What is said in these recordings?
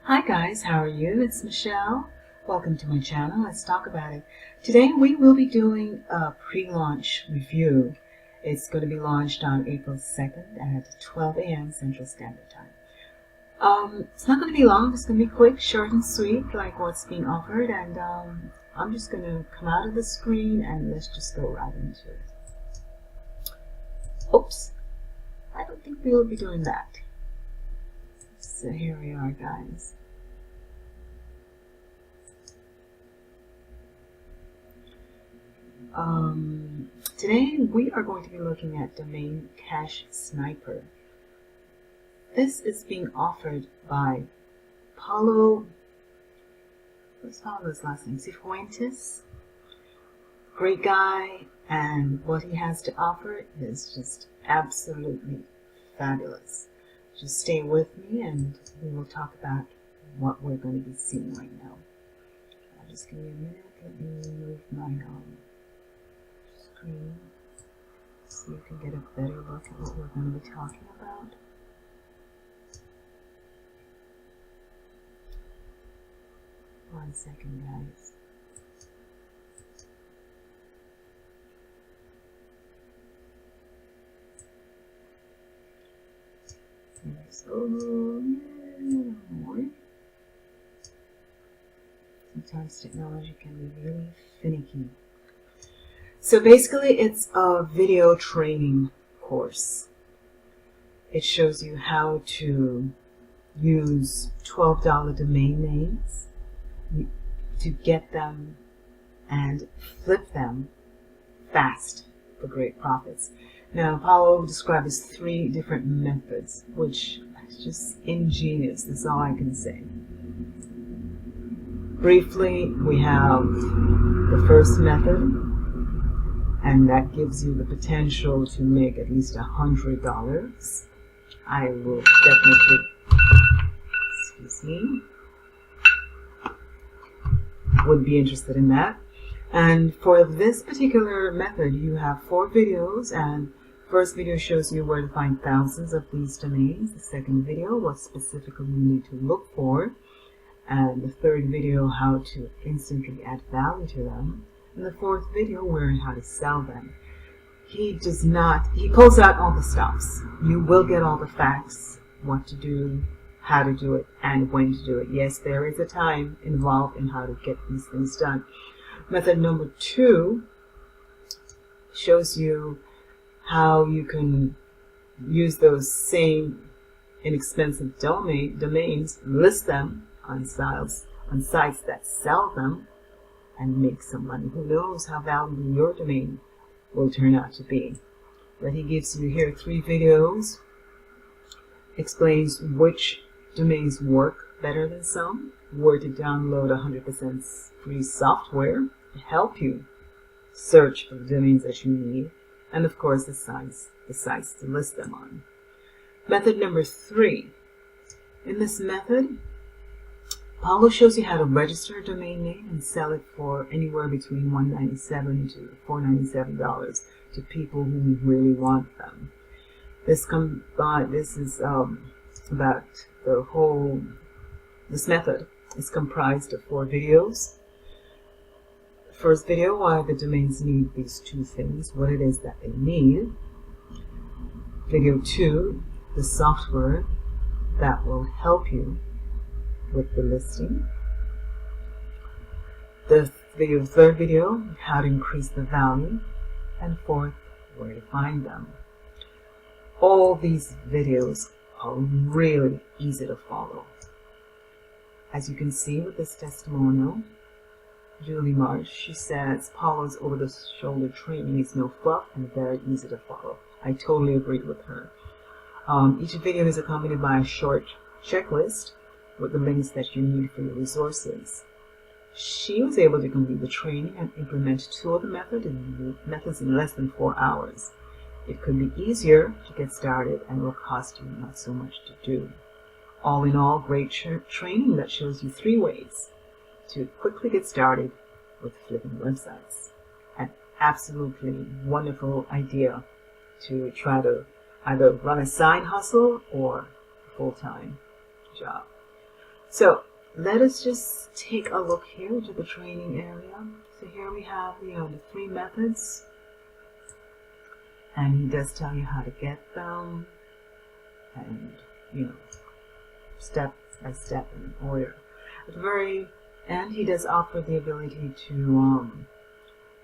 Hi guys, how are you? It's Michelle. Welcome to my channel. Let's talk about it. Today we will be doing a pre-launch review. It's going to be launched on April 2nd at 12 a.m. Central Standard Time. It's not going to be long. It's going to be quick, short and sweet like what's being offered, and I'm just going to come out of the screen and let's just go right into it. Oops, I don't think we'll be doing that. So here we are, guys. Today we are going to be looking at Domain Cache Sniper. This is being offered by Paulo. What's Paulo's last name? Cifuentes. Great guy, and what he has to offer is just absolutely fabulous. Just stay with me and we will talk about what we're going to be seeing right now. Just give me a minute. Let me move my screen so you can get a better look at what we're going to be talking about. One second, guys. Sometimes technology can be really finicky. So basically it's a video training course. It shows you how to use $12 domain names to get them and flip them fast for great profits. Now, Paulo described as 3 different methods, which is just ingenious. That's all I can say. Briefly, we have the first method, and that gives you the potential to make at least $100. I will definitely, would be interested in that. And for this particular method, you have 4 videos, and first video shows you where to find thousands of these domains. The second video, what specifically you need to look for. And the third video, how to instantly add value to them. And the fourth video, where and how to sell them. He pulls out all the stops. You will get all the facts, what to do, how to do it, and when to do it. Yes, there is a time involved in how to get these things done. Method number 2 shows you how you can use those same inexpensive domains, list them on sites that sell them, and make some money. Who knows how valuable your domain will turn out to be. But he gives you here 3 videos, explains which domains work better than some, where to download 100% free software to help you search for the domains that you need, and of course the sites to list them on. Method number 3. In this method, Paulo shows you how to register a domain name and sell it for anywhere between $197 to $497 to people who really want them. This method is comprised of 4 videos. The first video, why the domains need these 2 things, what it is that they need. Video 2, the software that will help you with the listing. The third video, how to increase the value. And 4th, where to find them. All these videos are really easy to follow. As you can see with this testimonial, Julie Marsh, she says Paulo's over-the-shoulder training is no fluff and very easy to follow. I totally agree with her. Each video is accompanied by a short checklist with the links that you need for your resources. She was able to complete the training and implement 2 of the methods in less than 4 hours. It could be easier to get started and will cost you not so much to do. All in all, great training that shows you 3 ways to quickly get started with flipping websites. An absolutely wonderful idea to try to either run a side hustle or a full-time job. So let us just take a look here into the training area. So here we have, the 3 methods, and he does tell you how to get them, and step by step in order. At the very end, he does offer the ability to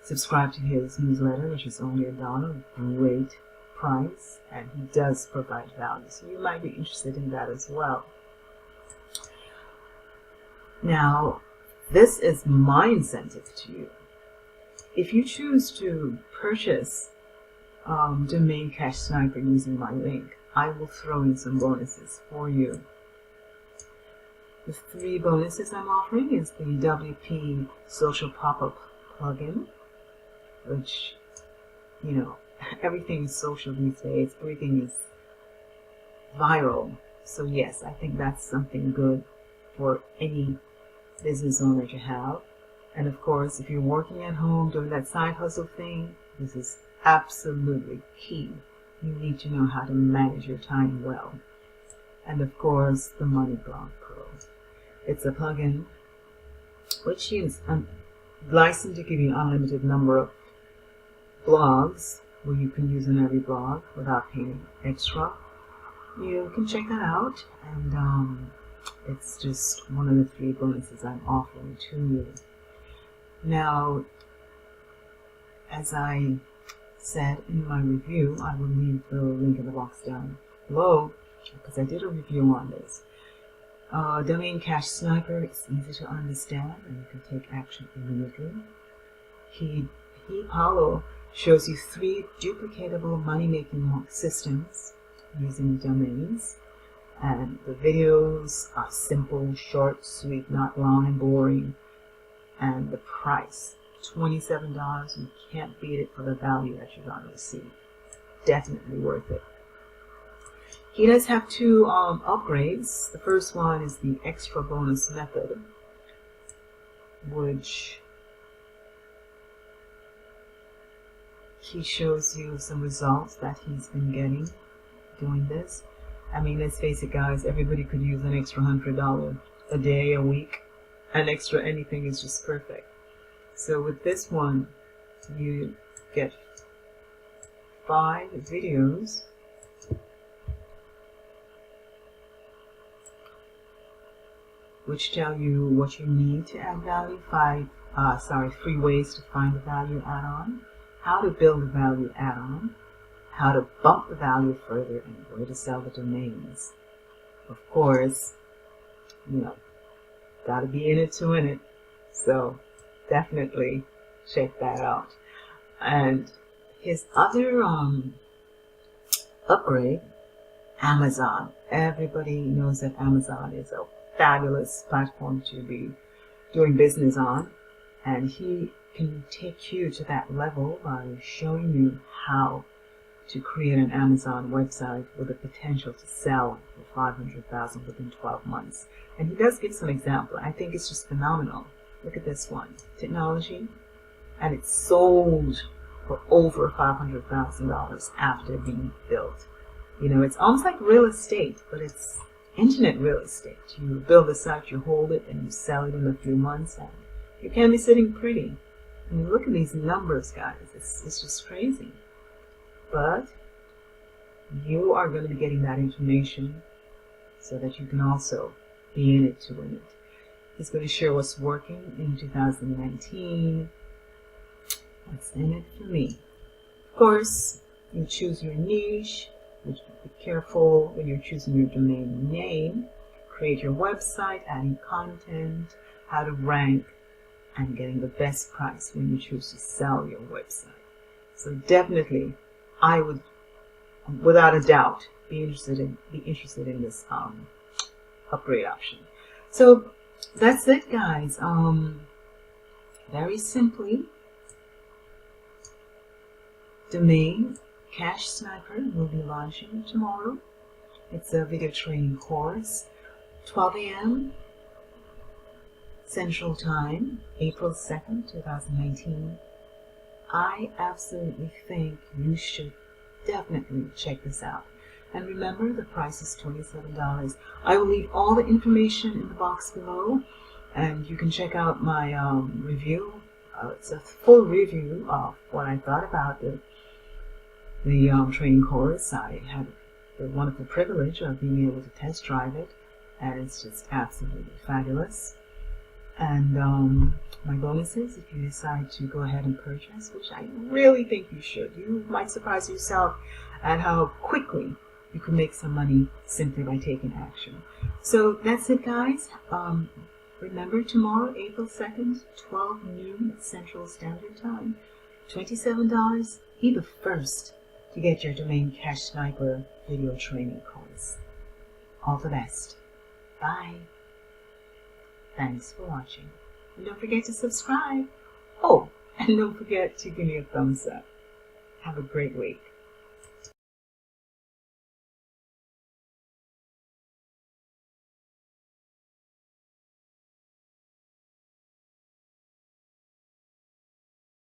subscribe to his newsletter, which is only $1, great price, and he does provide value, so you might be interested in that as well. Now, this is my incentive to you. If you choose to purchase Domain Cash Sniper using my link, I will throw in some bonuses for you. The 3 bonuses I'm offering is the WP Social Pop-Up plugin, which, everything is social these days. Everything is viral. So yes, I think that's something good for any business owner to have. And of course, if you're working at home doing that side hustle thing, this is absolutely key. You need to know how to manage your time well. And of course, the Money Blog Pro. It's a plugin which is licensed to give you an unlimited number of blogs where you can use in every blog without paying extra. You can check that out, and it's just one of the 3 bonuses I'm offering to you. Now, as I said in my review, I will leave the link in the box down below because I did a review on this. Domain Cash Sniper is easy to understand and you can take action immediately. Paulo, shows you 3 duplicatable money-making systems using domains. And the videos are simple, short, sweet, not long and boring. And the price, $27. You can't beat it for the value that you're going to receive. Definitely worth it. He does have 2 upgrades. The first one is the extra bonus method, which he shows you some results that he's been getting doing this. I mean, let's face it, guys, everybody could use an extra $100 a day, a week. An extra anything is just perfect. So with this one, you get 5 videos which tell you what you need to add value, 3 ways to find the value add-on, how to build a value add-on, how to bump the value further, and where to sell the domains. Of course, gotta be in it to win it. So definitely check that out. And his other upgrade, Amazon. Everybody knows that Amazon is a fabulous platform to be doing business on, and he can take you to that level by showing you how to create an Amazon website with the potential to sell for $500,000 within 12 months. And he does give some example. I think it's just phenomenal. Look at this one, technology, and it's sold for over $500,000 after being built. It's almost like real estate, but it's internet real estate. You build a site, you hold it, and you sell it in a few months, and you can be sitting pretty. I mean, look at these numbers, guys. It's just crazy. But you are going to be getting that information so that you can also be in it to win it. He's going to share what's working in 2019. What's in it for me? Of course, you choose your niche. Be careful when you're choosing your domain name. Create your website, adding content, how to rank, and getting the best price when you choose to sell your website. So definitely, I would, without a doubt, be interested in this upgrade option. So that's it, guys. Very simply, Domain Cash Sniper will be launching tomorrow. It's a video training course, 12 a.m. Central Time, April 2nd, 2019. I absolutely think you should definitely check this out. And remember, the price is $27. I will leave all the information in the box below, and you can check out my review. It's a full review of what I thought about the training course. I had the wonderful privilege of being able to test drive it, and it's just absolutely fabulous. And my bonuses, if you decide to go ahead and purchase, which I really think you should, you might surprise yourself at how quickly you can make some money simply by taking action. So that's it, guys. Remember, tomorrow, April 2nd, 12 noon Central Standard Time, $27. Be the first to get your Domain Cache Sniper video training course. All the best. Bye. Thanks for watching. And don't forget to subscribe. Oh, and don't forget to give me a thumbs up. Have a great week.